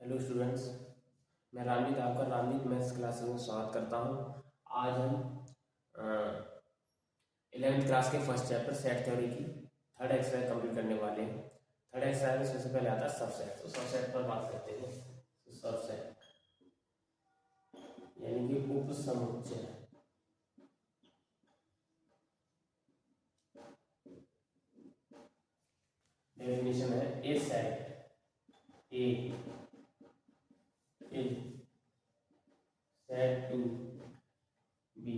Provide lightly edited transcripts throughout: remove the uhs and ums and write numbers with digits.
Hello students, मैं रामनीत आपका रामनीत maths classes में स्वागत करता हूँ। आज हम 11th क्लास के फर्स्ट चैप्टर सेट थ्योरी की थर्ड एक्सरसाइज कंप्लीट करने वाले हैं। थर्ड एक्सरसाइज में सबसे पहले आता है सबसेट। तो सबसेट पर बात करते हैं। तो सबसेट यानी कि उप समुच्चय। डेफिनेशन है a set A is said to be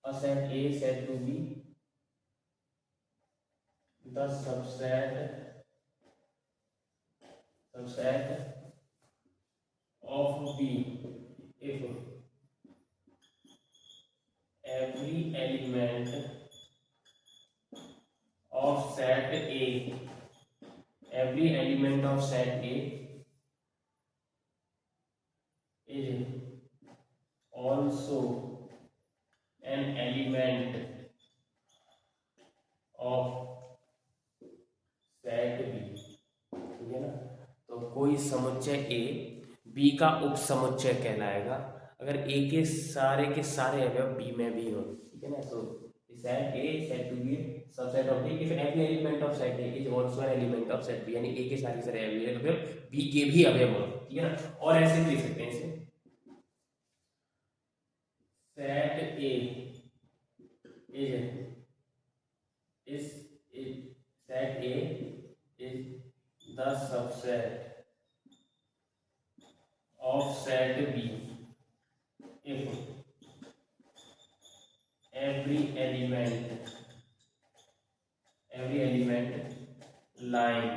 a set A said to be the subset of B if every element of set A is also an element of set B. ठीक है ना। तो कोई समुच्चय A B का उप समुच्चय कहलाएगा अगर ए के सारे अवयव बी में भी हो। ठीक है ना। तो set A set to B subset of B if every element of set A is also an element of set B, यानी ए के सारे अवयव बी के भी अवयव हो। ठीक है ना। और ऐसे भी लिख सकते हैं इसे, set A is set A is the subset of set B if every element line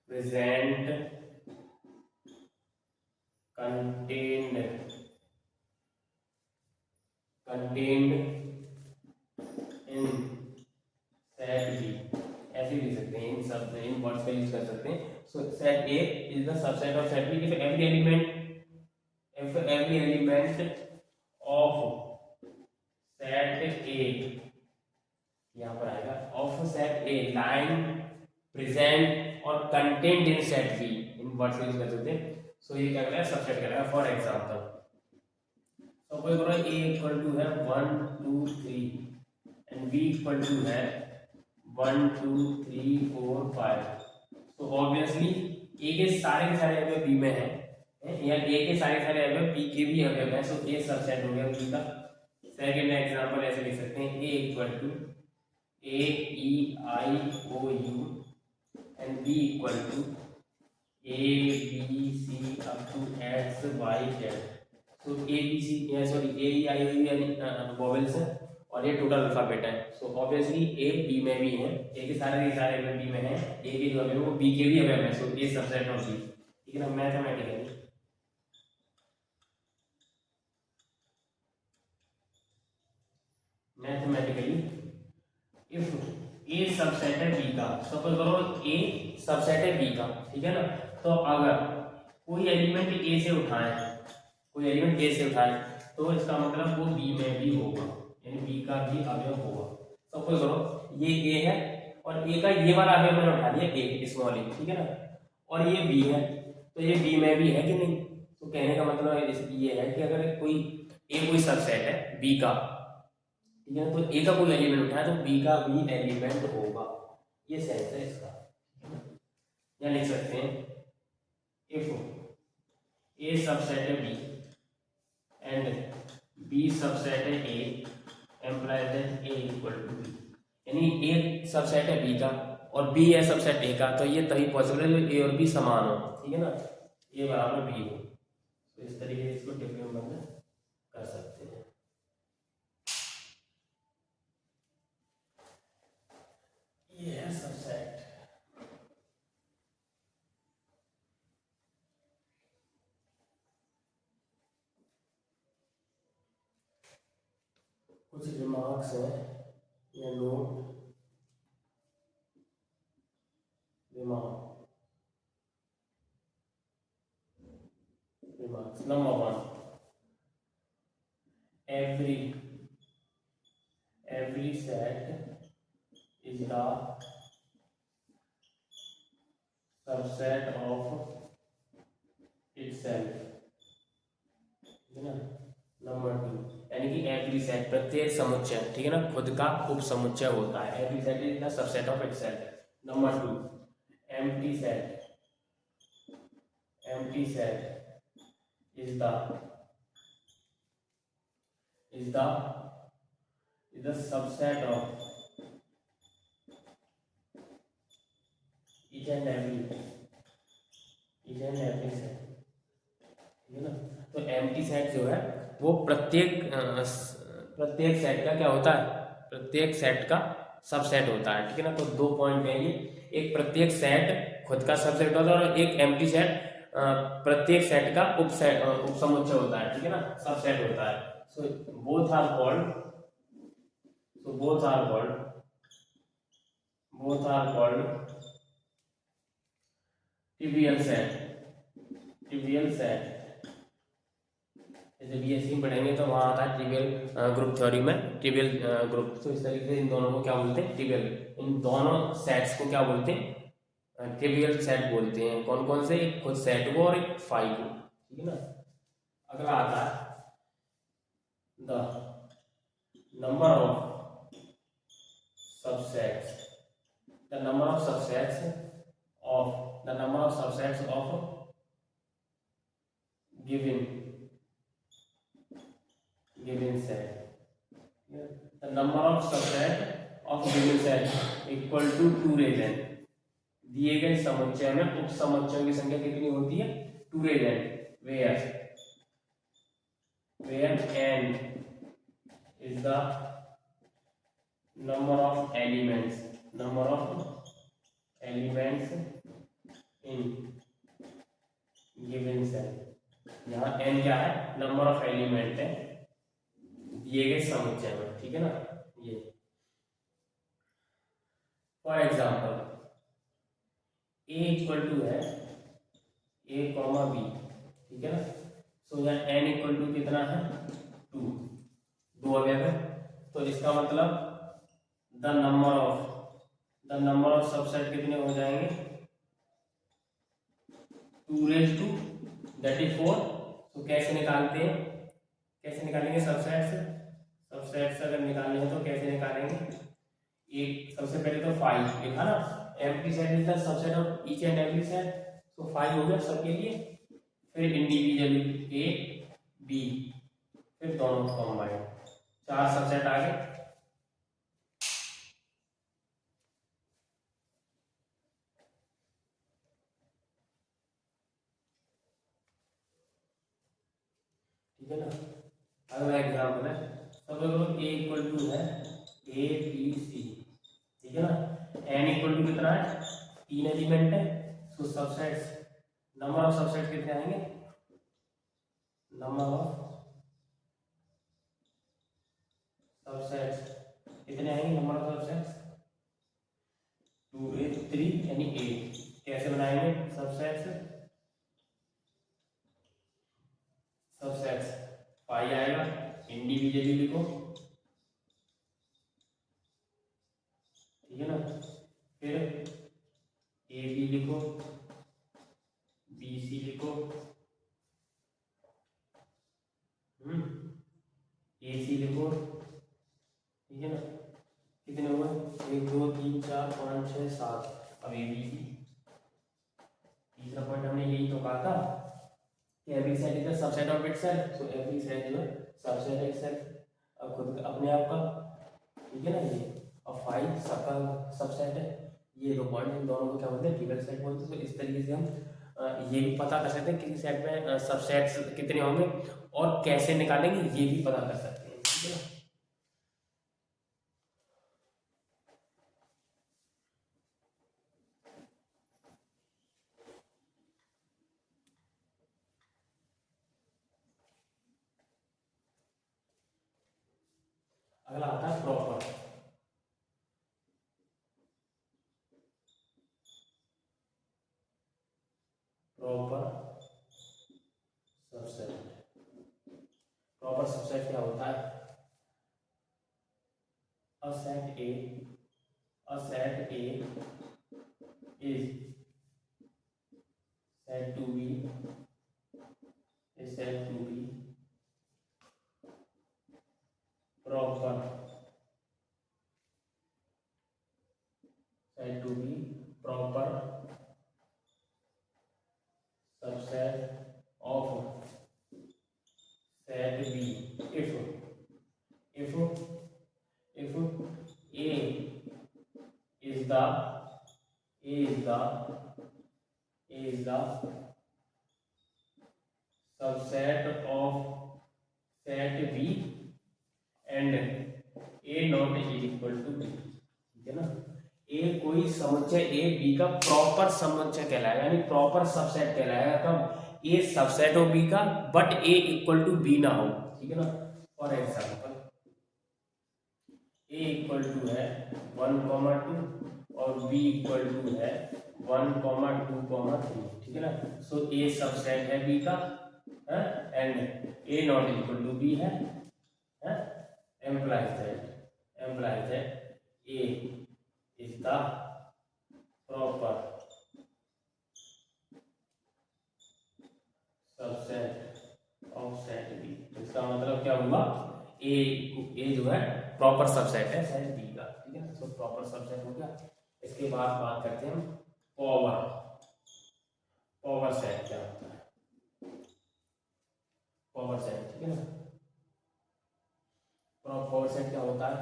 present contained in set B। ऐसे लिख सकते हैं, इन वर्ड्स का यूज कर सकते हैं। So set A is the subset of set B if every element of set A, यहाँ पर आएगा of set A line present or contained in set B, in words का यूज कर सकते हैं। सो ये क्या करेगा, सबसेट करेगा। फॉर एग्जांपल सपोज करो a इक्वल टू है 1 2 3 एंड b इक्वल टू है 1 2 3 4 5। तो ऑब्वियसली a के सारे अवयव b में है, या a के सारे अवयव b के भी अवयव है। सो a सबसेट हो गया b का। सेकंड एग्जांपल ऐसे लिख सकते हैं a equal to a e i o u and b equal to a b c up to x y z। तो A B C sorry A E I O U यानी vowels है और ये total alphabet है। So obviously A B में भी है, ए के सारे अवयव बी में है, ए के जो अवयव वो बी के भी अवयव है। सो ए सबसेट ऑफ बी। ठीक है ना। मैथमेटिकली इफ ए सबसेट है बी का, सपोज करो ए सबसेट है बी का। ठीक है ना। तो अगर कोई एलिमेंट ए से उठाए तो इसका मतलब वो बी में भी होगा, यानी बी का भी अवयव होगा। सपोज करो ये ए है और ए का ये वाला अवयव मैंने उठा लिया ए स्मॉल ए। ठीक है ना। और ये बी है तो ये बी में भी है कि नहीं। तो कहने का मतलब ये है कि अगर कोई सबसेट है बी का, ठीक है, तो ए का कोई एलिमेंट उठाए तो बी का भी एलिमेंट होगा। ये सेंस है इसका। या लिख सकते हैं इफ ए सबसेट है बी एंड बी सबसेट है A implies that A equal to B, यानी ए सबसेट है बी का और बी है सबसेट ए का, तो ये तभी पॉसिबल है ए और बी समान हो। ठीक है ना। ए बराबर बी हो। तो इस तरीके से इसको डिफरेंट कर सकते हैं। ये है सबसेट। कुछ रिमार्क्स हैं या note. Remarks number 1, every set is the subset of itself, ठीक है ना। नंबर 2, यानी कि एवरी सेट प्रत्येक समुच्चय, ठीक है ना, खुद का उप समुच्चय होता है। Every set is the subset of itself. Number 2, empty set is the subset of each and every set, ठीक है ना। तो एम्प्टी सेट जो है वो प्रत्येक सेट का क्या होता है, प्रत्येक सेट का सबसेट होता है, ठीक है ना। तो 2 पॉइंट है ये, एक प्रत्येक सेट खुद का सबसेट होता है और एक एम्प्टी सेट प्रत्येक सेट का उप समुच्चय होता है, ठीक है ना, सबसेट होता है। So both are called trivial set. जैसे बीएससी में पढ़ेंगे तो वहाँ आता है ट्रिवियल ग्रुप थ्योरी में, ट्रिवियल ग्रुप। तो इस तरीके से इन दोनों को क्या बोलते हैं, ट्रिवियल। इन दोनों सेट्स को क्या बोलते हैं, ट्रिवियल सेट बोलते हैं। कौन कौन से, एक खुद सेट को और एक फाई को, ठीक है ना। अगला आता है the number of subsets of given set, the number of subset of given set equal to 2 raised n। दिए गए समुच्चय में उप समुच्चयों की संख्या कितनी होती है, 2 raised n, where n is the number of elements in given set। यहाँ n क्या है, नंबर ऑफ एलिमेंट है दिए गए समुच्चय में, ठीक है ना। ये for example a equal to है a कॉमा b, ठीक है ना। सो यहाँ n इक्वल टू कितना है, 2 अवयव है। तो इसका मतलब द नंबर ऑफ सबसेट कितने हो जाएंगे, 2 raised to that is 4। तो कैसे निकालेंगे सबसेट्स अगर निकालने हैं तो कैसे निकालेंगे, एक सबसे पहले तो 5 लिखा ना, empty set is the subset of each and every set. तो 5 हो गया सबके लिए, फिर इंडिविजुअली ए बी, फिर दोनों कंबाइंड, 4 सबसेट आ गए। ठीक है ना। अगला एग्जाम्पल है, सब ए इक्वल टू है ए बी सी, ठीक है ना। एन इक्वल टू कितना है, 3 एलिमेंट है। सो सबसेट्स, नंबर ऑफ सबसेट कितने आएंगे, नंबर ऑफ सबसेट्स कितने आएंगे, नंबर ऑफ सबसेट्स 2 8 3 यानी 8। कैसे बनाएंगे सबसेट्स 5 आएगा, इंडिविजुअली लिखो, ठीक है ना। फिर ए बी लिखो, बी सी लिखो, ए सी लिखो, ठीक है ना। कितने हुए, 1 2 3 4 5 6 7। अब ए बी सी, तीसरा पॉइंट हमने यही तो कहा था कि every set is the subset of itself. So every set जो है सबसेट है इटसेल्फ, अब खुद अपने आप का, ठीक है ना। ये और 5 सबका सबसेट है। ये 2 पॉइंट, इन दोनों को क्या बोलते हैं, ट्रिवियल सेट बोलते हैं। तो इस तरीके से हम ये भी पता कर सकते हैं किसी सेट में सबसेट्स कितने होंगे, और कैसे निकालेंगे ये भी पता कर सकते हैं, ठीक है ना। अगला आता है प्रॉपर सबसेट। प्रॉपर सबसेट क्या होता है? A set A is said to be proper subset of set B if A is the subset of set B and A not is equal to B, ठीक है ना? ए कोई समुच्चय A B का proper समुच्चय कहलाएगा, यानी प्रॉपर सबसेट कहलाएगा कब? ए सबसेट हो बी का but A equal to B ना हो, ठीक है ना? For example A equal to है 1,2 और बी इक्वल टू है 1,2,3, ठीक है ना? सो ए सबसेट है बी का and A not equal to B है, implies that A is the proper subset of set B। इसका मतलब क्या हुआ? ए जो है प्रॉपर सबसेट है सेट बी का, ठीक है ना? सो प्रॉपर सबसेट हो गया। इसके बाद बात करते हैं हम पावर सेट क्या होता है? पावर सेट, ठीक है ना? पावर सेट क्या होता है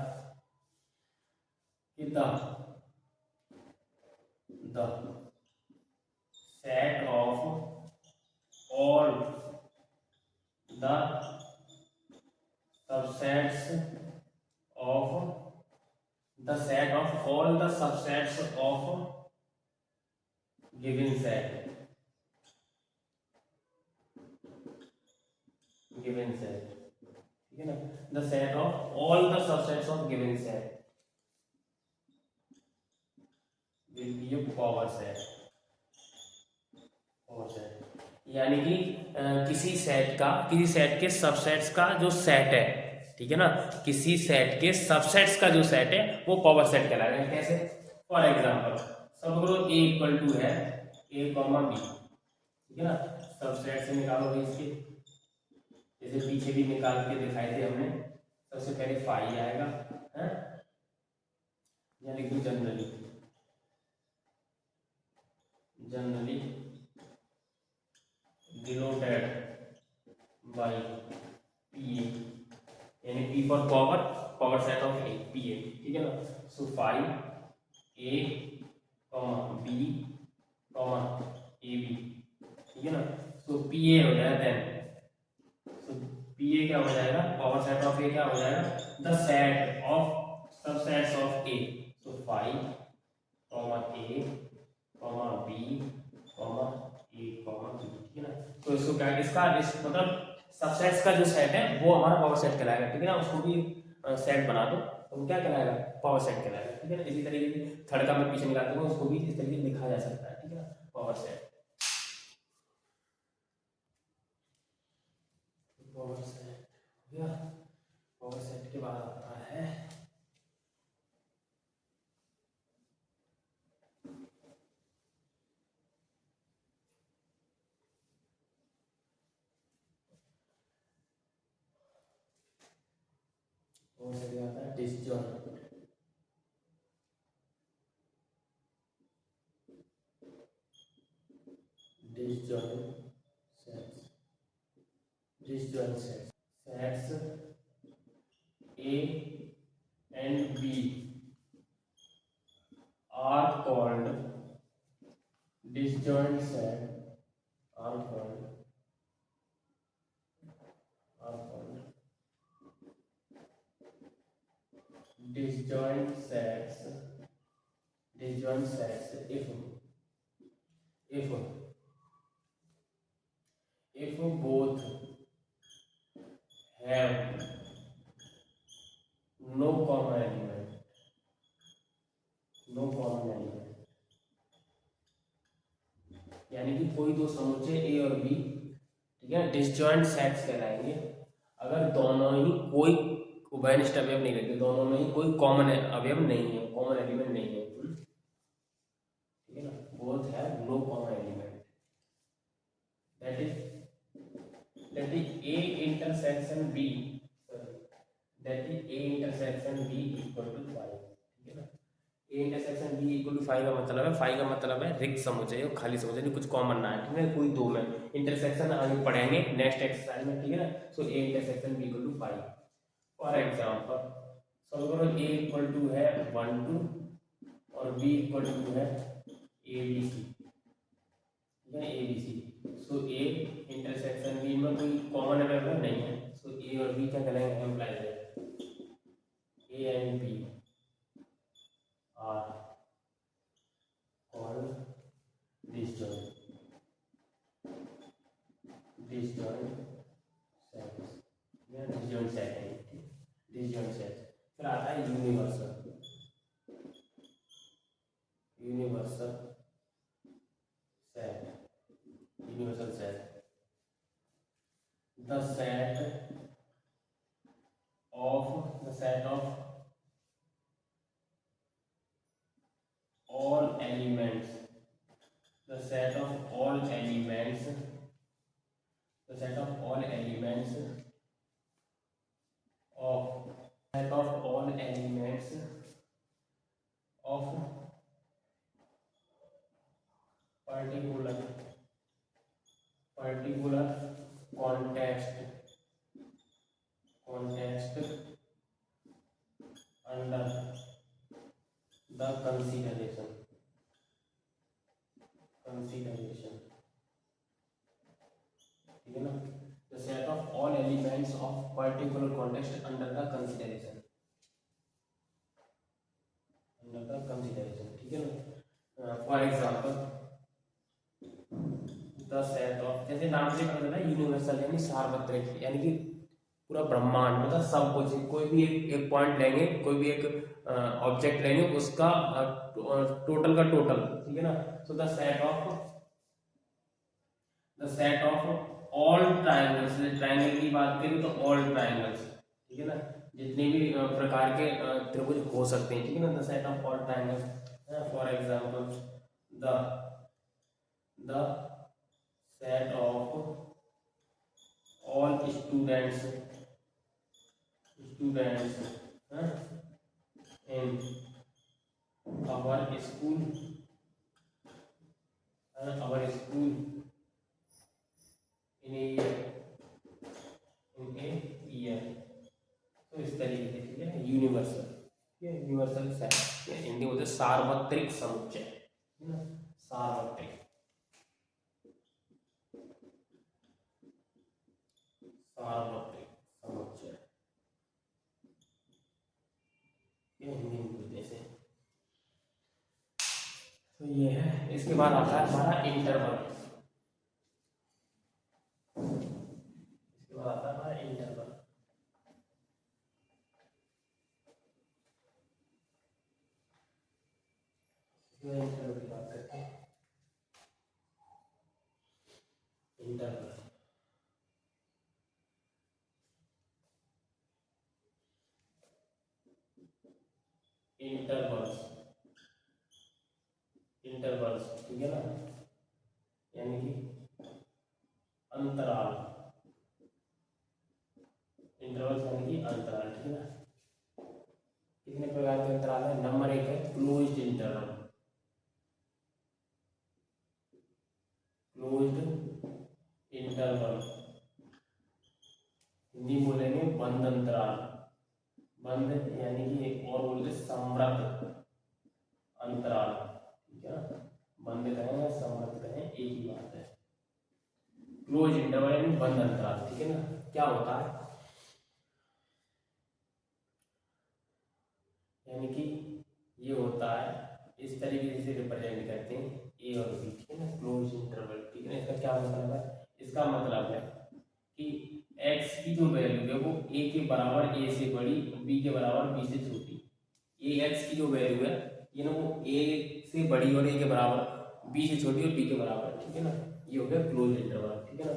कि the set of all the subsets of all the subsets of given set, ठीक है ना? the set of all the subsets of given set will be a power set, यानी कि किसी सेट के सबसेट्स का जो सेट है, ठीक है ना? किसी सेट के सबसेट्स का जो सेट है वो पावर सेट कहलाएगा। कैसे? फॉर एग्जांपल समग्र ए इक्वल टू है ए कॉमा बी, ठीक है ना? सबसेट से निकालो भाई इसके, जैसे पीछे भी निकाल के दिखाए थे हमने। सबसे पहले फाई आएगा, है यानी कि generally denoted by P A, यानी P for power set of A, P A, ठीक है ना? So phi A comma B comma A B, ठीक है ना? सो पी ए हो जाएगा देन पी ए क्या हो जाएगा? पावर सेट ऑफ ए क्या हो जाएगा? The set of subsets of A. So phi comma A comma B comma A comma B, ठीक है ना? तो इसको क्या, इसका मतलब सबसेट्स का जो सेट है वो हमारा पावर सेट कहलाएगा, ठीक है ना? उसको भी सेट बना दो तो वो क्या कहलाएगा? पावर सेट कहलाएगा, ठीक है ना? इसी तरीके से थर्ड का मैं पीछे निकालता हूँ, उसको भी इस तरीके से लिखा जा सकता है, ठीक है ना? पावर सेट हो गया। पावर सेट के बाद आता है disjoint. Sets A and B are called disjoint set, are called disjoint sets if both have no common element, यानी कि कोई दो समुच्चय ए और बी, ठीक है, डिसजॉइंट सेट्स कहलाएंगे अगर दोनों ही कोई उभयनिष्ठ अवयव नहीं रहते, दोनों में ही कोई कॉमन अवयव नहीं है, कॉमन एलिमेंट नहीं है, ठीक है ना, both have no common element, that is A intersection B, that is A intersection B equal to 5, ठीक है ना। A intersection B equal to 5 का मतलब है, 5 का मतलब है रिक्त समुच्चय और खाली समुच्चय, नहीं कुछ कॉमन ना है, ठीक है, कोई दो में इंटरसेक्शन आगे पढ़ेंगे नेक्स्ट एक्सरसाइज में, ठीक है ना। So A intersection B equal to 5। For example solve करो, ए इक्वल टू है 1 2 और बी इक्वल टू है ए बी सी, ठीक है, A B C. So A intersection B में कोई कॉमन एलिमेंट नहीं है, सो ए और बी क्या करेंगे, एम्प्लाई है, A and B are called disjoint sets, या disjoint set है, disjoint set। फिर आता है universal set, the set of all elements, the set of all elements of all elements of particular context under the consideration, ठीक है ना, the set of all elements of particular context under the consideration, ठीक है ना। For example the set of, जैसे नाम से पता चला यूनिवर्सल यानी सार्वत्रिक, यानी कि पूरा ब्रह्मांड मतलब सब कुछ, कोई भी एक पॉइंट लेंगे, कोई भी एक ऑब्जेक्ट लेंगे, उसका टोटल का टोटल, ठीक है ना। So the set of all triangles, triangle की बात करें तो ऑल ट्रायंगल्स, ठीक है ना, जितने भी प्रकार के त्रिभुज हो सकते हैं, ठीक है ना, the set of all triangles. For example the set of all students in our school in a year, तो इस तरीके से, ठीक है, यूनिवर्सल, ये यूनिवर्सल सेट, हिंदी बोलते सार्वत्रिक समुच्चय, है ना, सार्वत्रिक समुच्चय, ये हिंदी में बोलते हैं। तो ये है, इसके बाद आता है हमारा इंटरवल, इसके बाद आता है हमारा इंटरवल। इंटरवल की बात करते हैं, इंटरवल इंटरवल्स, ठीक है ना, यानी कि अंतराल, इंटरवल्स यानी कि अंतराल, ठीक है ना। कितने प्रकार के अंतराल है, नंबर 1 है क्लोज्ड इंटरवल, हिंदी बोलेंगे बंद अंतराल, बंद यानी कि और बोलते समृद्ध अंतराल, ठीक है ना, बंद कहें या समृद्ध कहें एक ही बात है। क्लोज इंटरवल यानी बंद अंतराल, ठीक है ना। क्या होता है, यानी कि ये होता है इस तरीके से रिप्रेजेंट करते हैं ए और बी, ठीक है ना, क्लोज इंटरवल, ठीक है ना। इसका क्या मतलब है, इसका मतलब है कि x की जो वैल्यू है वो a के बराबर a से बड़ी, b के बराबर b से छोटी, ये x की जो वैल्यू है ये ना वो a से बड़ी और a के बराबर, b से छोटी और b के बराबर, ठीक है ना, ये हो गया क्लोज इंटरवल, ठीक है ना।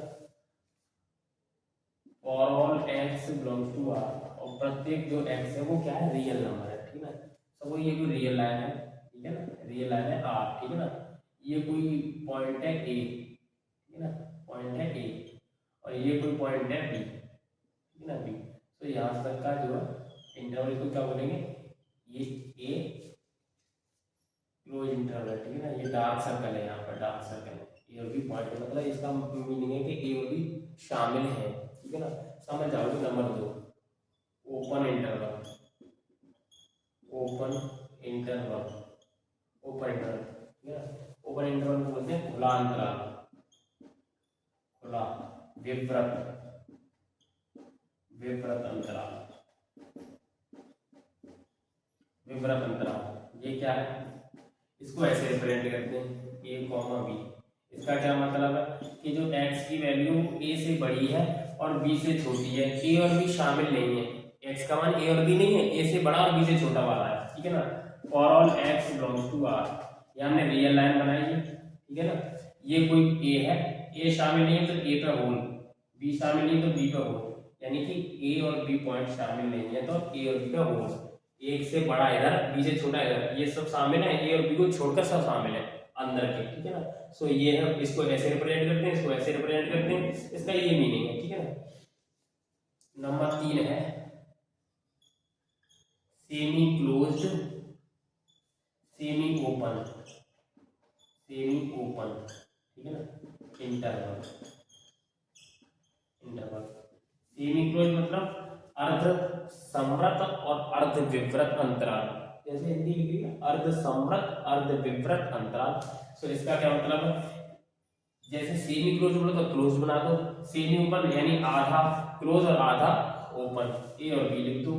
For all x belongs to R, और प्रत्येक जो एक्स है वो क्या है, रियल नंबर है, ठीक है ना। सब ये कोई रियल लाइन है, ठीक है ना, रियल लाइन है आर, ठीक है ना। ये कोई पॉइंट है ए, ठीक है ना, पॉइंट है ए, और ये कोई पॉइंट है बी, ठीक है ना, बी। तो यहाँ तक का जो है इंटरवल को क्या बोलेंगे, ये ए क्लोज इंटरवल है, ठीक है ना। ये डार्क सर्कल है, यहाँ पर डार्क सर्कल है, ए और बी पॉइंट है, मतलब इसका मीनिंग है कि ए और बी शामिल है, ठीक है ना। समझ जाओगे। Number 2, open interval, open interval, open interval, ठीक है ना। ओपन इंटरवल को बोलते हैं खुला अंतराल, खुला विवृत, विवृत अंतराल, विवृत अंतराल। ये क्या है, इसको ऐसे रिप्रेजेंट करते हैं ए कॉमा बी। इसका क्या मतलब है कि जो x की वैल्यू a से बड़ी है और b से छोटी है, a और b शामिल नहीं है, x का मान a और b नहीं है, a से बड़ा और b से छोटा वाला है, ठीक है ना। For all x belongs to r, ये हमने रियल लाइन बनाई है, ठीक है ना। ये कोई a है, a शामिल नहीं है तो a पे होल, b शामिल नहीं है तो b पे होल, यानी कि a और b पॉइंट शामिल नहीं है तो a और b पे होल। एक से बड़ा इधर, बी से छोटा इधर, ये सब शामिल है, ए और बी को छोड़कर सब शामिल है अंदर के, ठीक है ना। सो ये है, इसको ऐसे रिप्रेजेंट करते हैं, इसको ऐसे रिप्रेजेंट करते हैं, इसका ये मीनिंग है, ठीक है ना। नंबर 3 है semi closed, semi open, semi open, ठीक है ना, इंटरवल, इंटरवल। सेमी क्लोज मतलब अर्ध संवृत और अर्ध विवृत अंतराल, जैसे हिंदी लिखी है अर्ध संवृत अर्ध विवृत अंतराल। सो इसका क्या मतलब है, जैसे सेमी क्लोज बोलो तो क्लोज बना दो, सेमी ओपन यानी आधा क्लोज और आधा ओपन, ए और बी लिख दो,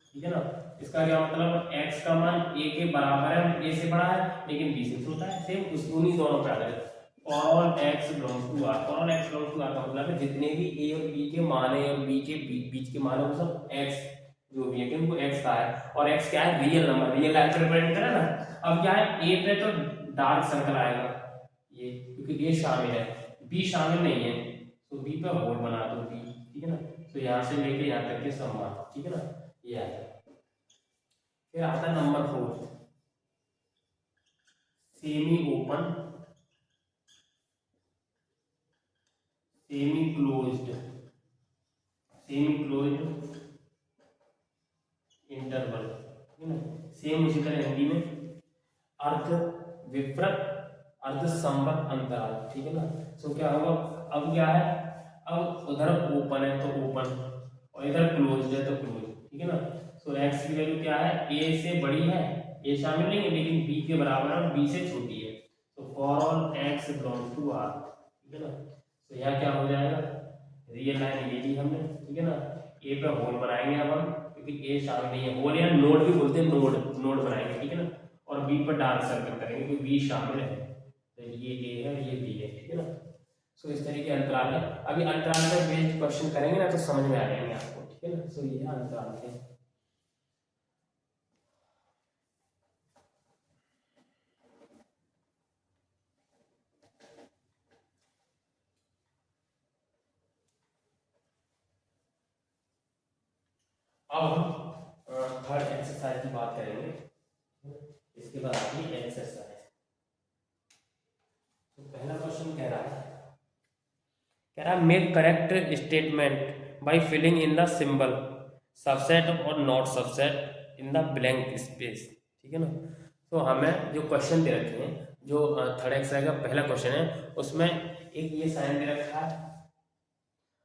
ठीक है ना। इसका क्या मतलब, x का मान a के बराबर है, a से बड़ा है लेकिन b से छोटा है, सेम उस उन्हीं दोनों पे आधारित। For all x belongs to r, for all x belongs to r का मतलब है जितने भी a और b के मान है और b के बीच के मान है वो सब x जो भी है कि उनको x का है, और x क्या है, रियल नंबर, रियल लाइन पे रिप्रेजेंट करा ना। अब क्या है, a पे तो डार्क सर्कल आएगा ये, क्योंकि a शामिल है, b शामिल नहीं है, तो b पे होल बना दो b, ठीक है ना। तो यहाँ से लेके यहाँ तक के समान, ठीक है ना, ये आएगा। फिर आता है number 4, semi open, semi closed, semi closed interval, ठीक है ना। सेम उसी तरह हिंदी में अर्ध विवृत अर्ध संवृत अंतराल, ठीक है ना। सो क्या होगा, अब क्या है, अब उधर ओपन है तो ओपन और इधर क्लोज्ड है तो क्लोज, ठीक है ना। सो x की वैल्यू क्या है, a से बड़ी है, a शामिल नहीं है लेकिन b के बराबर है और b से छोटी है, तो for all x belongs to r, ठीक है ना। तो यहाँ क्या हो जाएगा, रियल लाइन ले ली हमने, ठीक है ना। a पे होल बनाएंगे अब हम, क्योंकि a शामिल नहीं है, होल या नोड भी बोलते हैं, नोड नोड बनाएंगे, ठीक है ना। और b पर डार्क सर्कल करेंगे क्योंकि b शामिल है, तो ये a है ये b है, ठीक है ना। सो इस तरीके अंतराल है। अभी अंतराल पे बेस्ड क्वेश्चन करेंगे ना तो समझ में आ जाएंगे आपको, ठीक है ना। सो ये अंतराल है। अब हम थर्ड एक्सरसाइज की बात करेंगे, इसके बाद आती है एक्सरसाइज। तो पहला क्वेश्चन कह रहा है make correct statement by filling in the symbol subset or not subset in the blank space, ठीक है ना। तो हमें जो क्वेश्चन दे रखे हैं, जो थर्ड एक्सरसाइज का पहला क्वेश्चन है, उसमें एक ये साइन दे रखा है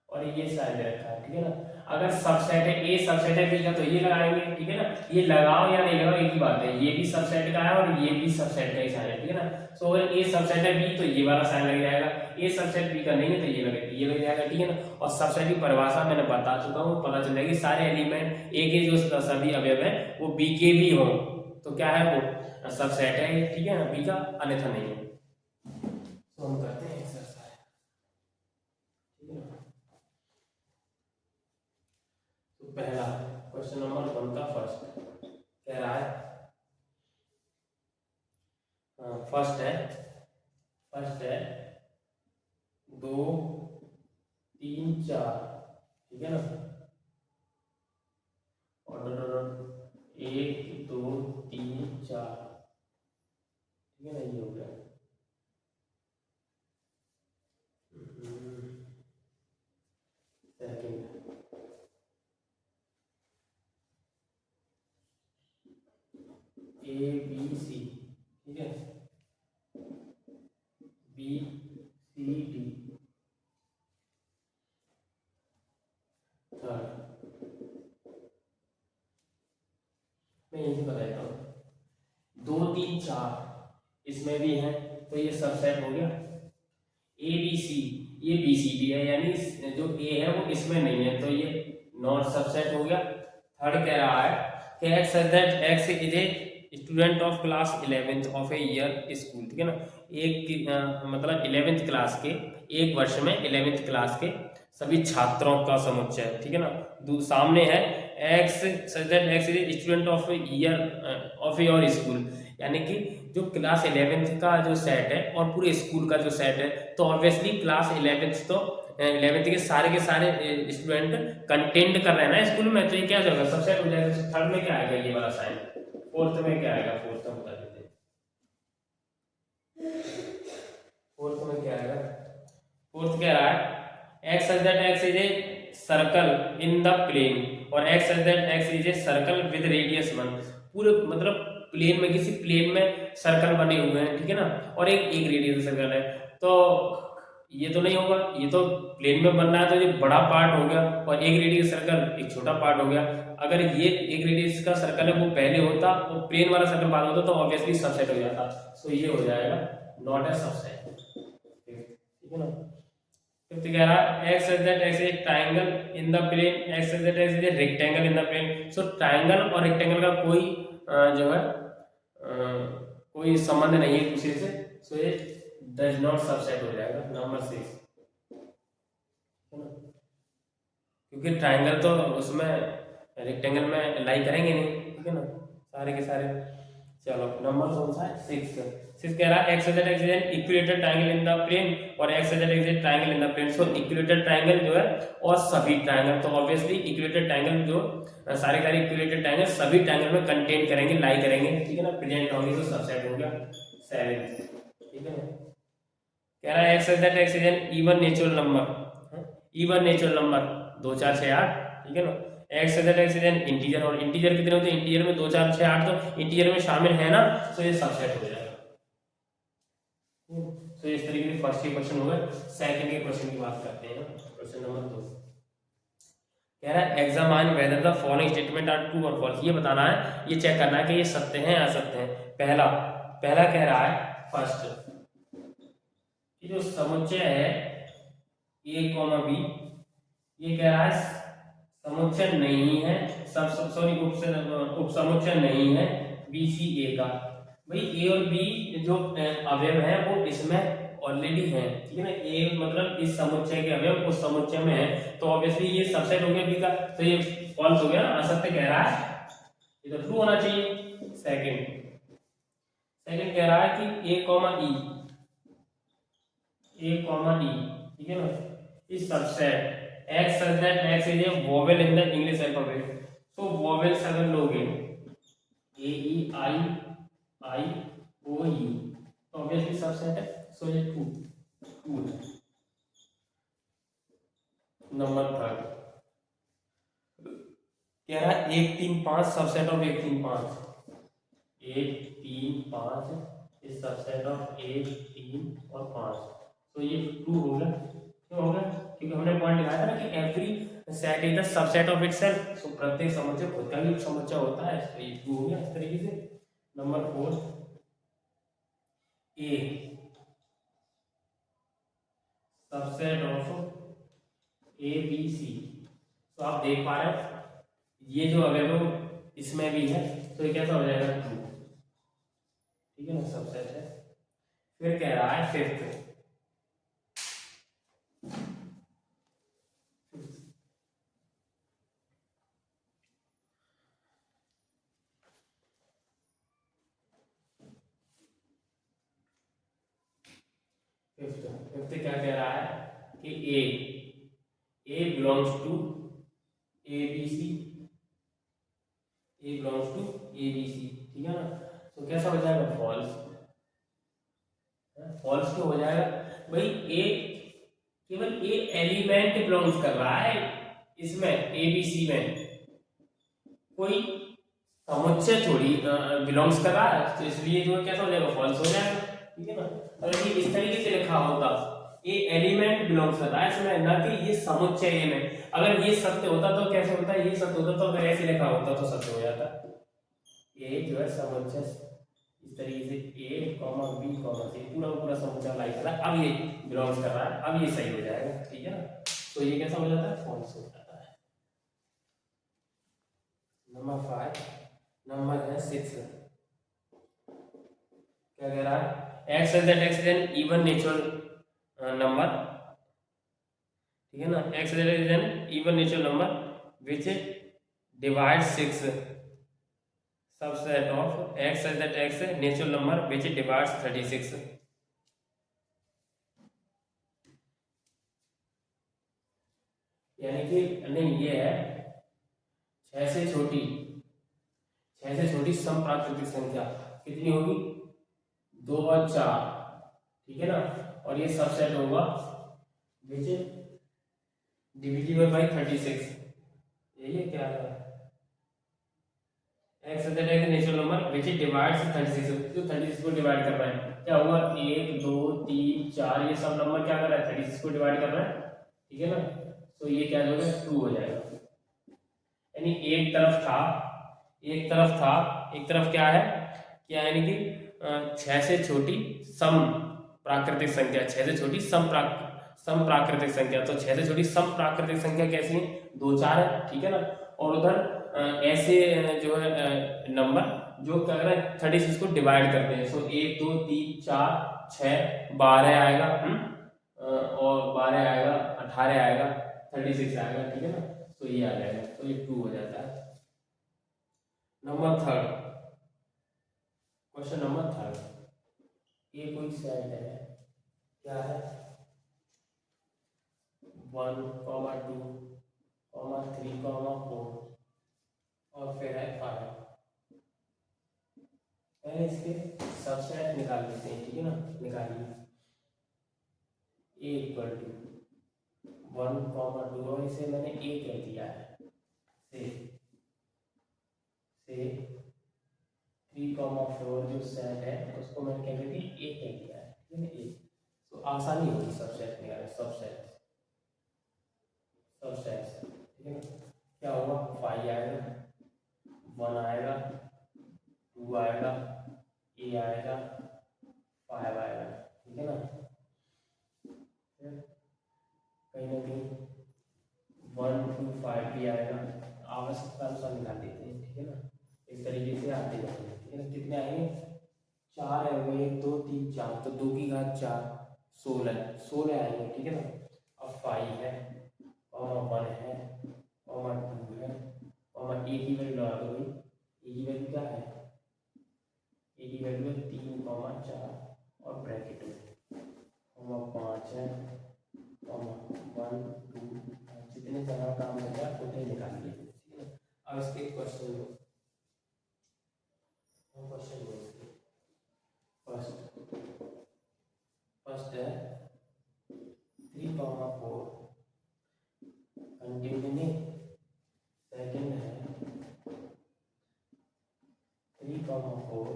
और ये साइन दे रखा है, ठीक है ना। अगर सबसेट है ए सबसेट है बी का तो ये लगाएंगे, ठीक है ना। ये लगाओ या नहीं लगाओ एक ही बात है, ये भी सबसेट का है और ये भी सबसेट का ही साइन है, ठीक है ना। सो अगर ए सबसेट है बी तो ये वाला साइन लग जाएगा, ए सबसेट बी का नहीं है तो ये लग जाएगा, ठीक है ना। और सबसेट की परिभाषा मैंने बता चुका हूँ, पता चल जाएगी सारे एलिमेंट ए के जो सभी अवयव है वो बी के भी हो तो क्या है वो सबसेट है, ठीक है ना, बी का, अन्यथा नहीं है। तो हम करते हैं एक्सरसाइज, ठीक है ना। तो पहला क्वेश्चन नंबर 1 का फर्स्ट कह रहा है, फर्स्ट है 2 3 4 ठीक है ना, ऑर्डर 1 2 3 4, ठीक है ना, ये हो गया। सेकंड ए बी सी, ठीक है, बी सी डी, थर्ड मैं यही बता देता हूँ, 2 3 4 इसमें भी है, तो ये सबसेट हो गया। ए बी सी, ये बी सी डी है, यानी जो ए है वो इसमें नहीं है, तो ये नॉट सबसेट हो गया। थर्ड कह रहा है कि x that x is a student of class 11th of a year school, ठीक है ना, मतलब 11th क्लास के, एक वर्ष में 11th क्लास के सभी छात्रों का समुच्चय, ठीक है ना। सामने है x that x is a student of year of your school, यानी कि जो क्लास 11th का जो सेट है और पूरे स्कूल का जो सेट है, तो ऑब्वियसली क्लास 11th तो 11th के सारे स्टूडेंट कंटेंट कर रहे हैं ना स्कूल में, तो ये क्या होगा, सबसेट हो जाएगा। तो थर्ड में क्या आएगा, ये वाला साइन। फोर्थ में क्या आएगा, फोर्थ में बता देते हैं, फोर्थ में क्या आएगा। फोर्थ कह रहा है x such that x is a circle in the plane, और x such that x is a circle with radius 1, पूरे मतलब प्लेन में, किसी प्लेन में सर्कल बने हुए हैं, ठीक है ना, और एक रेडियस सर्कल है, तो ये तो नहीं होगा, ये तो प्लेन में बन रहा है, तो ये बड़ा पार्ट हो गया, और एक रेडियस सर्कल एक छोटा पार्ट हो गया। अगर ये एक रेडियस का सर्कल है वो पहले होता, वो प्लेन वाला सर्कल बाद होता, तो ऑब्वियसली सबसेट हो जाता, सो ये हो जाएगा नॉट ए सबसेट, ठीक है ना। फिफ्थ कह रहा है x such that x is a triangle in the plane, x such that x is a rectangle in the plane. So triangle और रेक्टेंगल का कोई जो है कोई संबंध नहीं है एक दूसरे से, सो ये डज नॉट सबसेट हो जाएगा नंबर 6, है ना, क्योंकि ट्रायंगल तो उसमें रेक्टेंगल में लाई करेंगे नहीं, ठीक है ना, सारे के सारे। चलो नंबर कौन सा है, 6 कह रहा है x that x is an equilateral triangle in the plane, और x that x is triangle in the plane. So equilateral triangle जो है और सभी ट्रायंगल, तो ऑब्वियसली इक्विलेटरल ट्रायंगल जो सारे इक्विलेटरल ट्रायंगल सभी ट्रायंगल में कंटेन करेंगे, लाई करेंगे, ठीक है ना, प्रेजेंट होंगे, तो सबसेट हो गया 7, ठीक है ना। कह रहा है x that x is N even natural number, even natural number 2 4 6 8, ठीक है ना। X that x is N integer, और इंटीजर कितने होते हैं, इंटीजर में 2 4 6 8 तो इंटीजर में शामिल है ना, तो ये सबसेट हो जाएगा। तो इस तरीके से फर्स्ट के क्वेश्चन हो गए। सेकंड के क्वेश्चन की बात करते हैं, क्वेश्चन नंबर 2 कह रहा है examine whether the following statement are true और फॉल्स, ये बताना है, ये चेक करना है कि ये सत्य है या असत्य है। पहला कह रहा है फर्स्ट, ये जो समुच्चय है a b, ये कह रहा है समुच्चय नहीं है, उपसमुच्चय नहीं है बी सी ए का। भाई ए और बी जो अवयव है वो इसमें ऑलरेडी है, ठीक है ना, ए मतलब इस समुच्चय के अवयव उस समुच्चय में है, तो ऑब्वियसली ये सबसेट हो गया बी का, तो ये फॉल्स हो गया, असत्य कह रहा है, ये तो ट्रू होना चाहिए। सेकंड कह रहा है कि ए कॉमा ई, ठीक है ना, इस subset x such that x is A vowel in the English alphabet. तो वोवेल्स अगर लोगे ए E I I O you, तो ऑब्वियसली सबसेट है, सो ये ट्रू है। नंबर थर्ड कह रहा है 1 3 5 सबसेट ऑफ 1 3 5, 1 3 5 इस सबसेट ऑफ 1 3 और 5, तो ये ट्रू हो गया। क्यों हो गया, क्योंकि हमने पॉइंट लिखा था ना कि every set is the subset of itself, so प्रत्येक समुच्चय खुद का भी समुच्चय होता है, तो ये ट्रू हो गया इस तरीके से। Number 4 A subset of A B C, तो आप देख पा रहे हैं ये जो अवयव इसमें भी है, तो ये कैसा हो जाएगा, ट्रू, ठीक है ना, सबसेट है। फिर कह रहा है फिफ्थ क्या कह रहा है कि A belongs to A B C, A belongs to A B C, ठीक है ना। तो कैसा हो जाएगा, फॉल्स। फॉल्स क्यों हो जाएगा भाई, ए केवल ए एलिमेंट बिलोंग्स कर रहा है इसमें, ए बी सी में, कोई समुच्चय थोड़ी बिलोंग्स कर रहा है, तो इसलिए जो कैसा हो जाएगा, फॉल्स हो जाएगा, ठीक है ना। अगर ये इस तरीके से लिखा होता, ये एलिमेंट बिलोंग्स कर रहा है इसमें, ना कि ये समुच्चय में, अगर ये सत्य होता तो कैसे होता, ये सत्य होता तो अगर ऐसे लिखा होता तो सत्य हो जाता। ये जो है समुच्चय इस तरीके से ए कॉमा बी कॉमा सी पूरा पूरा समुच्चय लाइक कर रहा है, अब ये बिलोंग्स कर रहा है, अब ये सही हो जाएगा, ठीक है ना। तो ये कैसा हो जाता है, फॉल्स हो जाता है। नंबर 5, नंबर है 6, क्या कह रहा है, x that x is N even natural number, ठीक है ना, x that is an even natural number which divide 6 subset of x such that x natural number which divides 36। यानी कि नहीं, ये है 6 से छोटी, 6 से छोटी सम प्राकृतिक संख्या कितनी होगी, 2 और 4, ठीक है ना, और ये सबसेट होगा which divisible by 36, यही है क्या है, x that x natural number which divides 36, तो 36 को डिवाइड कर रहा है, क्या हुआ 1 2 3 4, ये सब नंबर क्या कर रहा है, 36 को डिवाइड कर रहा है, ठीक है ना। तो ये क्या हो जाएगा, 2 हो जाएगा। यानी एक तरफ था, एक तरफ था, एक तरफ क्या है, क्या यानी कि 6 से छोटी सम प्राकृतिक संख्या, 6 से छोटी सम प्राकृतिक संख्या, तो 6 से छोटी सम प्राकृतिक संख्या कैसी है, 2 4 है, ठीक है ना। और उधर ऐसे जो है नंबर जो क्या कर रहे हैं, 36 को डिवाइड करते हैं, सो 1 2 3 4 6 12 आएगा, और 12 आएगा, 18 आएगा, 36 आएगा, ठीक है ना। तो ये आ जाएगा, तो ये 2 हो जाता है। नंबर 3, क्वेश्चन नंबर 3, ये कोई सेट है, क्या है 1 2 3 4 और फिर है 5, पहले इसके सबसेट निकाल लेते हैं, ठीक है ना, निकालिए। ए इक्वल टू 1 2 और इसे मैंने ए कह दिया है, से 3 4 जो सेट है उसको मैंने क्या कह दिया, ए कह दिया है, ठीक है ना, ए। तो आसानी होगी सबसेट निकालने, सबसेट ठीक है ना। क्या होगा, 5 आएगा, 1 आएगा, 2 आएगा, ए आएगा, 5 आएगा, ठीक है ना। कहीं ना कहीं 1 2 5 भी आएगा, आवश्यकता अनुसार निकाल देते हैं, ठीक है ना। इस तरीके से आते जाएंगे, ठीक है ना। कितने आएंगे, 4 आएंगे, 1 2 3 4, तो 2 की घात 4, 16 आएंगे, ठीक है ना। अब 5 है, और 1 है, और 2 है, और ए की वैल्यू लगा दो भाई, ए की वैल्यू क्या है, ए की वैल्यू है 3 4 और ब्रैकेट में, और 5 है, और 1 2, जितने जगह काम कर रहा है उतने निकालिए, ठीक है। अब इसके क्वेश्चन लो, क्वेश्चन लो इसके। फर्स्ट है 3 4 कंटिन्यू, सेकंड है 3 4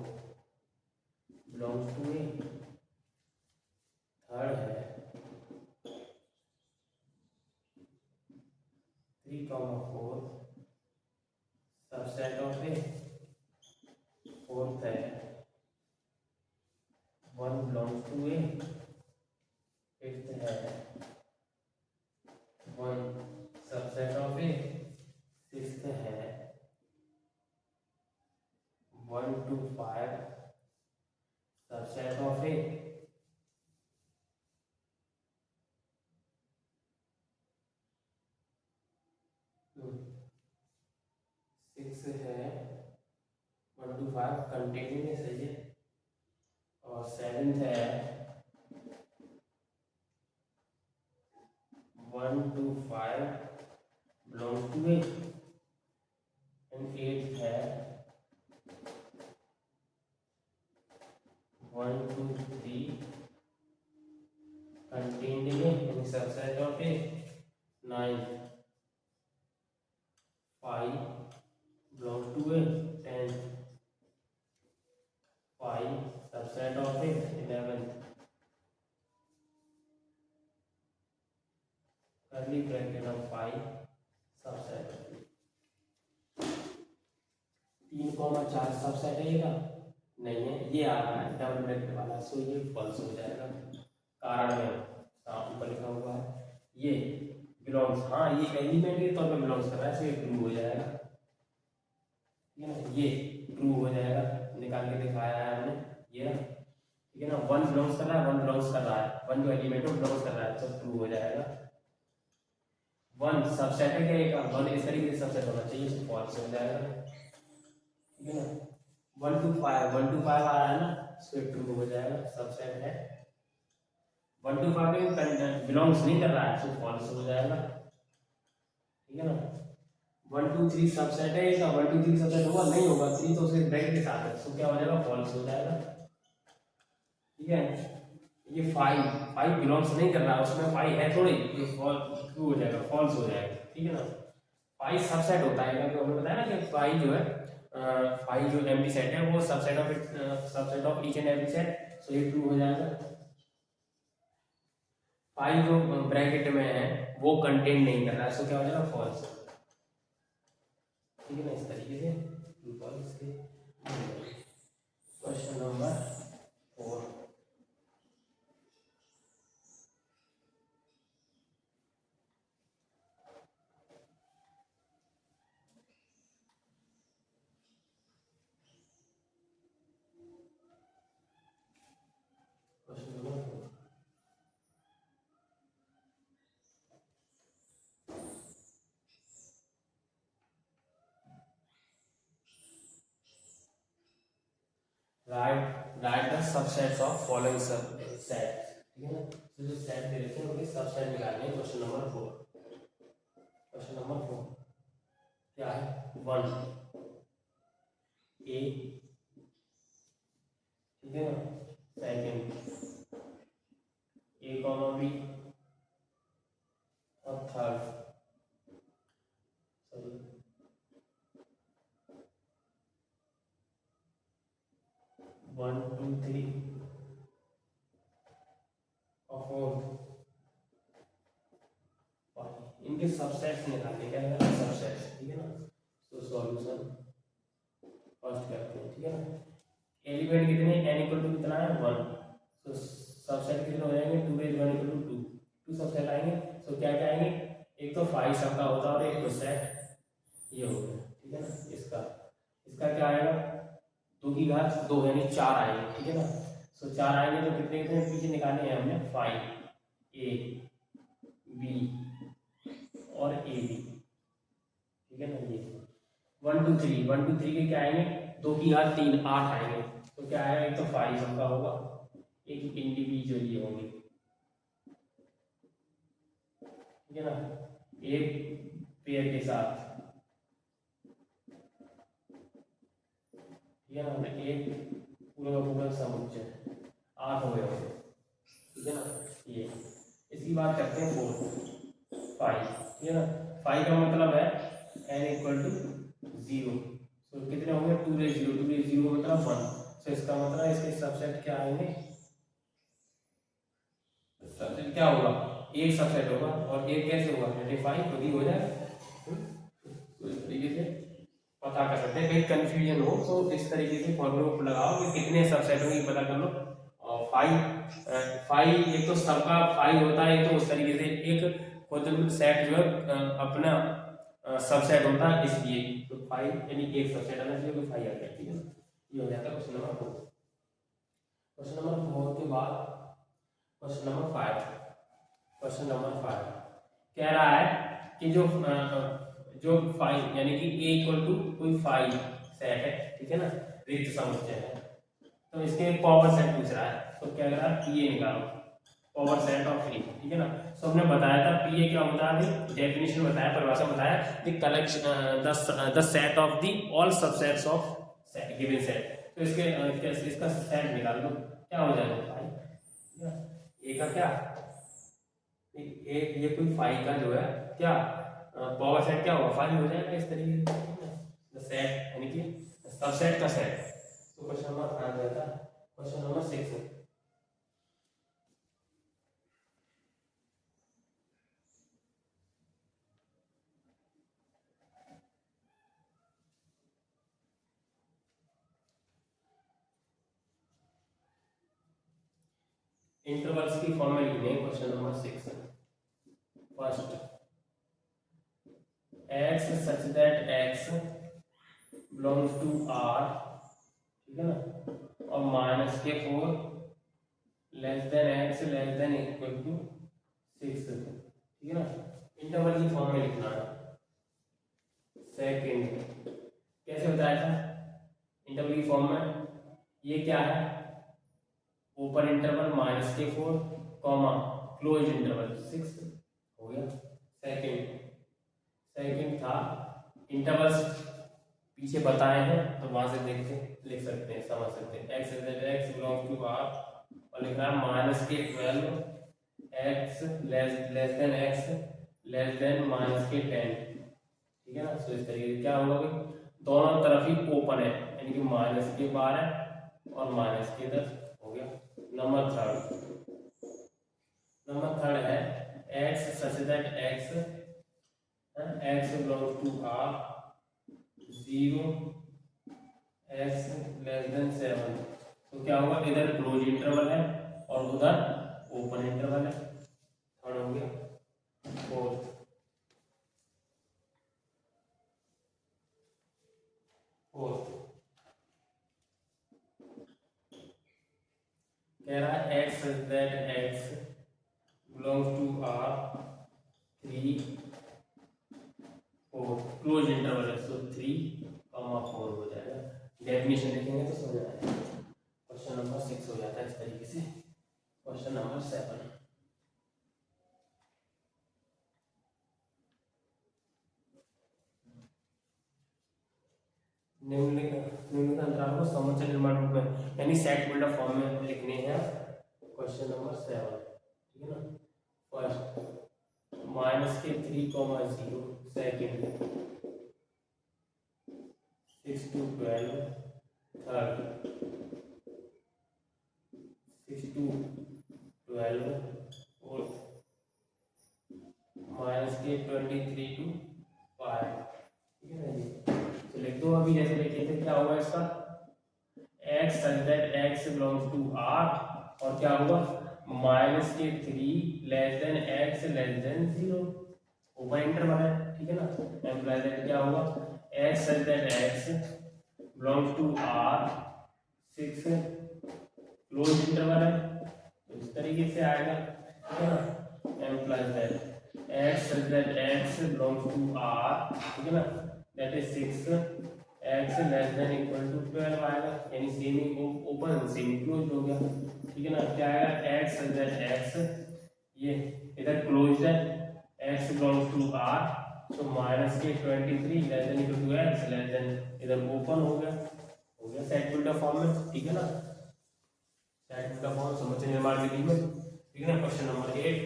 बिलोंग्स टू ए, थर्ड है 3 4 सबसेट ऑफ ए, फोर्थ है 1 बिलोंग्स टू ए, फिफ्थ है 1 सबसेट ऑफ ए, सिक्स्थ है 1 2 5 सबसेट ऑफ ए, सिक्स है 1 2 5 कंटिन्यू में, सही है। और सेवेंथ है 1 2 5 belong belong to A and 8 है 1 2 3 contained in a subset of a 9 5 belong to a 10 5 subset of a 11 curly bracket of 5 subset 3,4 subset है ये नहीं है, ये आ रहा है डबल ब्रैकेट वाला, सो ये फॉल्स हो जाएगा। कारण में ऊपर लिखा हुआ है ये बिलोंग्स, हाँ ये एलिमेंट के तौर पे बिलोंग्स कर रहा है, सो ये ट्रू हो जाएगा, ठीक है ना, ये ट्रू हो जाएगा, निकाल के दिखाया है हमने ये ना, ठीक है ना। 1 बिलोंग्स कर रहा है, 1 बिलोंग्स कर रहा है, 1 जो एलिमेंट है बिलोंग्स कर रहा है, तो ट्रू हो जाएगा। 1 सबसेट है क्या, एक 1 इस तरीके से सबसेट होना चाहिए, सो फॉल्स हो जाएगा, ठीक है ना। 1 to 5 आ रहा है ना, सो ट्रू हो जाएगा, सबसेट है। 1 to 5 में बिलोंग्स नहीं कर रहा है, सो फॉल्स हो जाएगा, ठीक है ना। 1 2 3 सबसेट है इसका, 1 2 3 सबसेट होगा नहीं होगा, 3 तो उसके ब्रैकेट के साथ है, सो क्या हो जाएगा, फॉल्स हो जाएगा, ठीक है। ये 5 बिलोंग्स नहीं कर रहा है, उसमें 5 है थोड़ी, ये ट्रू हो जाएगा, फॉल्स हो जाएगा, ठीक है ना। 5 सबसेट होता है, क्योंकि हमने बताया ना कि 5 जो है 5 जो एम्प्टी सेट है वो subset of each and every set, so ये ट्रू हो जाएगा। 5 जो ब्रैकेट में है वो कंटेन नहीं कर रहा है, सो क्या हो जाएगा, फॉल्स, ठीक है ना। इस तरीके से ट्रू फॉल्स के question number 4। Question number 4, right the subsets of following set, ठीक है ना। तो जो सेट दे रखे हैं उनके सबसेट निकालने हैं। क्वेश्चन नंबर 4 क्या है, 1 ए, ठीक है ना, सेकंड ए कॉमा बी और थर्ड सॉरी 1 2 3 और 4, इनके सबसेट्स निकालने क्या है, सबसेट्स, ठीक है ना। तो सॉल्यूशन फर्स्ट करते हैं, ठीक है ना। एलिमेंट कितने, n इक्वल टू कितना है, 1, तो सबसेट कितने हो जाएंगे, 2 1 इक्वल टू 2 सबसेट आएंगे, तो क्या क्या आएंगे, एक तो 5 सबका होता है और एक तो सेट ये हो गया, ठीक है ना। इसका क्या आएगा, 2 की घात 2 यानी 4 आएंगे, ठीक है ना। सो 4 आएंगे तो कितने कितने पीछे निकालने हैं हमने, 5 a b और a b, ठीक है ना। ये 1 2 3 के क्या आएंगे, 2 की घात 3 8 आएंगे, तो क्या आएगा, एक तो 5 सबका होगा, एक इंडिविजुअली होंगे, ठीक है ना, एक पेयर के साथ, ठीक है ना, एक पूरा का पूरा समुच्चय 8 हो गए, ठीक है ना। ये इसकी बात करते हैं 5, ठीक है ना। 5 का मतलब है n इक्वल टू 0, तो कितने होंगे, 2 रेज 0 मतलब 1, तो इसका मतलब इसके सबसेट क्या आएंगे, सबसेट क्या होगा, एक सबसेट होगा, और एक कैसे होगा, 25 खुद ही हो जाएगा। तो इस तरीके से पता कर सकते हैं, कहीं कंफ्यूजन हो तो इस तरीके से फॉर्मूला को लगाओ कि कितने सबसेट होंगे पता कर लो। और 5 एक तो सबका 5 होता है, तो उस तरीके से एक खुद सेट जो है अपना सबसेट होता है, इसलिए तो 5 यानी एक सबसेट आना चाहिए, तो 5 आ गया, ठीक है ना। ये हो जाता है क्वेश्चन नंबर 4। क्वेश्चन नंबर 4 के बाद क्वेश्चन नंबर 5 कह रहा है कि जो 5 यानी कि a इक्वल टू कोई 5 सेट है, ठीक है ना, रिक्त समुच्चय है, तो इसके एक कॉमन सेट पूछ रहा है, तो क्या कह रहा है, ये निकालो, पावर सेट ऑफ ए, ठीक है ना। सो हमने बताया था पी ए क्या होता है, अभी डेफिनेशन बताया, परिभाषा बताया, the collection the set of the all subsets of set given set. तो इसके इसका सेट निकाल लो, क्या हो जाएगा फाइव ए का क्या ये कोई फाइव का जो है क्या पावर सेट क्या होगा, फाइव हो जाएगा इस तरीके से सेट यानी कि सबसेट का सेट। तो क्वेश्चन नंबर आ जाएगा क्वेश्चन नंबर 6। इंटरवल्स की फॉर्म में लिखने question number 6। First x such that x belongs to R, ठीक है ना, और माइनस के 4 less than x less than equal to 6, ठीक है ना। इंटरवल की फॉर्म में लिखना है। सेकंड कैसे बताया था इंटरवल की फॉर्म में, ये क्या है ओपन इंटरवल माइनस के 4 कॉमा क्लोज इंटरवल 6 हो गया। सेकंड था इंटरवल्स पीछे बताए हैं तो वहां से देख के लिख सकते हैं, समझ सकते हैं। x बिलोंग्स टू r और लिखना है माइनस के 12 x less than x less then minus के 10, ठीक है ना। सो इस तरीके से क्या होगा भाई, दोनों तरफ ही ओपन है यानी कि माइनस के 12 और माइनस के 10 हो गया। नंबर थर्ड है x such that x belongs to r 0 x less than 7। तो क्या होगा, इधर क्लोज इंटरवल है और उधर ओपन इंटरवल है। थर्ड हो गया। फोर्थ कह रहा है x such that x belongs to r 3 4 close interval है, सो 3, 4 हो जाएगा। डेफिनेशन लिखेंगे तो समझ आएगा। क्वेश्चन नंबर 6 हो जाता है इस तरीके से। क्वेश्चन नंबर 7 निम्नलिखित अंतराल को समुच्चय निर्माण रूप में यानी सेट बिल्डअप फॉर्म में लिखने हैं। क्वेश्चन नंबर 7, ठीक है ना। फर्स्ट माइनस के 3,0, second 6 to 12, third 6 to 12, fourth minus के 23 to 5, ठीक है ना जी। तो लिख दो अभी जैसे लिखे थे, क्या होगा इसका x such that x belongs to R और क्या होगा माइनस के 3 less than x less then 0, open interval है, ठीक है ना। एम्प्लाई दैट क्या होगा x such that x belongs to R 6 close interval है, तो इस तरीके से आएगा, ठीक है ना। Employee that x such that x belongs to R, ठीक है ना, that is 6 x less than equal to 12 आएगा, यानी सेमी ओपन सेमी क्लोज हो गया, ठीक है ना। क्या आएगा x such that x ये इधर क्लोज है x belongs to r, so minus के 23 less than equal to x less than इधर ओपन हो गया सेट बिल्डअप फॉर्म में, ठीक है ना। सेट बिल्डअप फॉर्म समुच्चय निर्माण विधि में, ठीक है ना। क्वेश्चन नंबर 8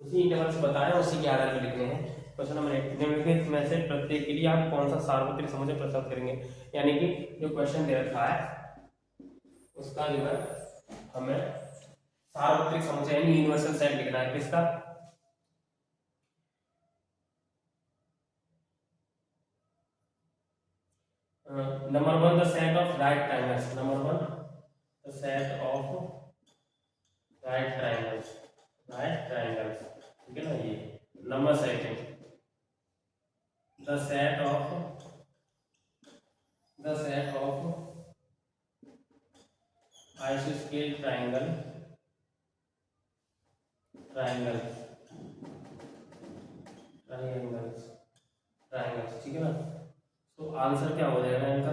उसी इंटरवल से बताया उसी के आधार पर लिखने हैं। क्वेश्चन नंबर 8 निम्नलिखित में से प्रत्येक के लिए आप कौन सा सार्वत्रिक समुच्चय प्रस्तुत करेंगे, यानी कि जो क्वेश्चन दे रखा है उसका जो है हमें सार्वत्रिक समुच्चय यानी यूनिवर्सल सेट लिखना है। किसका number 1 the set of right triangles, number 1 the set of right triangles, ठीक है ना ये। Number second the set of आइसोस्केल ट्रायंगल्स, ठीक है ना। तो आंसर क्या हो जाएगा इनका,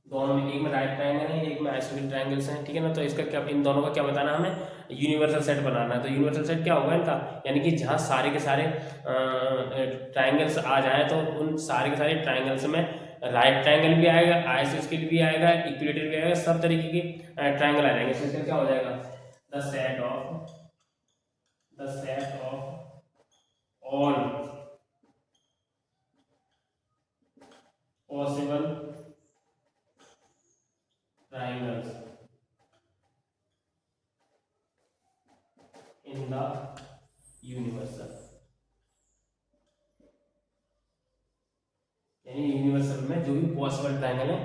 दोनों में, एक में राइट ट्रायंगल है, एक में आइसोसेलेस ट्रायंगल्स हैं, ठीक है ना। तो इसका क्या, इन दोनों का क्या बताना है हमें, यूनिवर्सल सेट बनाना है। तो यूनिवर्सल सेट क्या होगा इनका, यानी कि जहाँ सारे के सारे ट्रायंगल्स आ जाएं, तो उन सारे के सारे ट्रायंगल्स में राइट ट्रायंगल भी आएगा, आइसोसेलेस भी आएगा, इक्विलेटरल भी आएगा, सब तरीके के ट्रायंगल आ जाएंगे। इसमें क्या हो जाएगा, the set of all possible triangles in the universal, यानी यूनिवर्सल में जो भी पॉसिबल ट्रायंगल है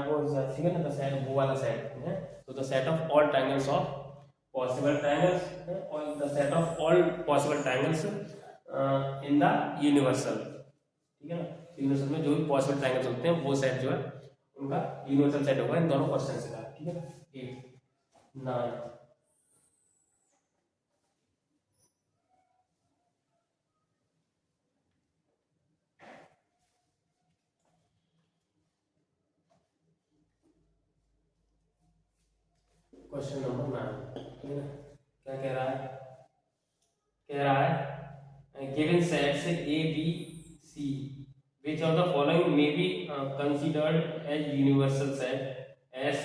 वो, ठीक है ना, द सेट, वो वाला सेट है। तो the set of all triangles of possible triangles और the set of all possible triangles in the universal, ठीक है ना। यूनिवर्सल में जो भी पॉसिबल ट्रायंगल्स होते हैं वो सेट जो है उनका यूनिवर्सल सेट होगा इन दोनों क्वेश्चंस का, ठीक है ना। 8 9 क्वेश्चन नंबर 9, ठीक है ना। क्या कह रहा है, कह रहा है given sets A B C which of the following may be considered as universal set as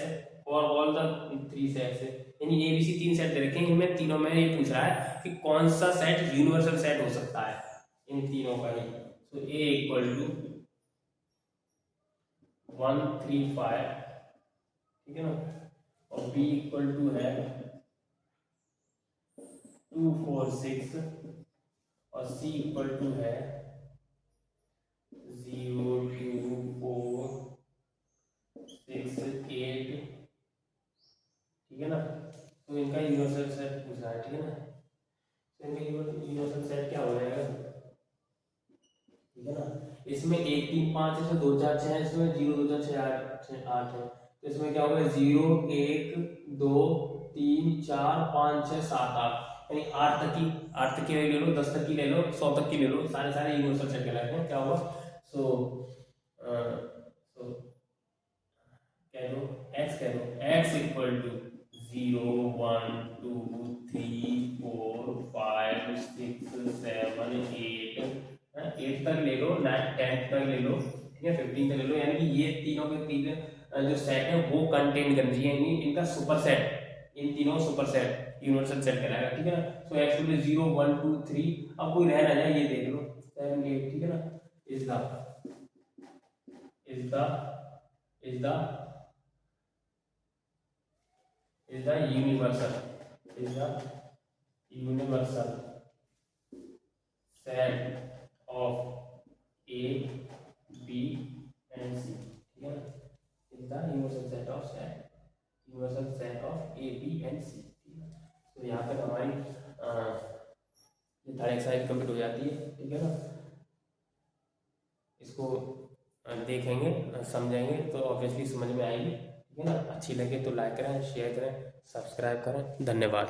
for all the three sets, यानी ए बी सी तीन सेट दे रखे हैं, इनमें तीनों में ये पूछ रहा है कि कौन सा सेट यूनिवर्सल सेट हो सकता है इन तीनों का ही। तो ए इक्वल टू 1 3 5, ठीक है ना, और बी इक्वल टू है 2 4 6 और सी इक्वल टू है 0 2 4 6 8, ठीक है ना। तो इनका यूनिवर्सल सेट पूछा है, ठीक है ना। तो इनका यूनिवर्सल सेट क्या हो जाएगा, ठीक है ना। इसमें 1 3 5 इसमें 2 4 6 इसमें 0 2 4 6 8 है। तो इसमें क्या होगा 0 1 2 3 4 5 6 7 8, यानी 8 तक की ले लो, 10 तक की ले लो, 100 तक की ले लो, सारे सारे यूनिवर्सल सेट कहलाते हैं। क्या होगा, सो कह दो x इक्वल टू 0 1 2 3 4 5 6 7 8, 8 तक ले लो, 9 10 तक ले लो, ठीक है, 15 तक ले लो, यानी कि ये तीनों के तीन जो सेट है वो कंटेन करनी चाहिए, यानी इनका सुपर सेट, इन तीनों सुपर सेट यूनिवर्सल सेट कहलाएगा, ठीक है ना। सो x इक्वल टू 0 1 2 3, अब कोई रह ना जाए ये देख लो 7 8, ठीक है ना। Is the universal set of A B and C, ठीक है ना। is the universal set of A B and C, ठीक है। तो यहाँ तक हमारी ये थार्ड एक्सरसाइज कंप्लीट हो जाती है, ठीक है ना। इसको देखेंगे समझेंगे तो ऑब्वियसली समझ में आएगी, ठीक है ना। अच्छी लगे तो लाइक करें, शेयर करें, सब्सक्राइब करें। धन्यवाद।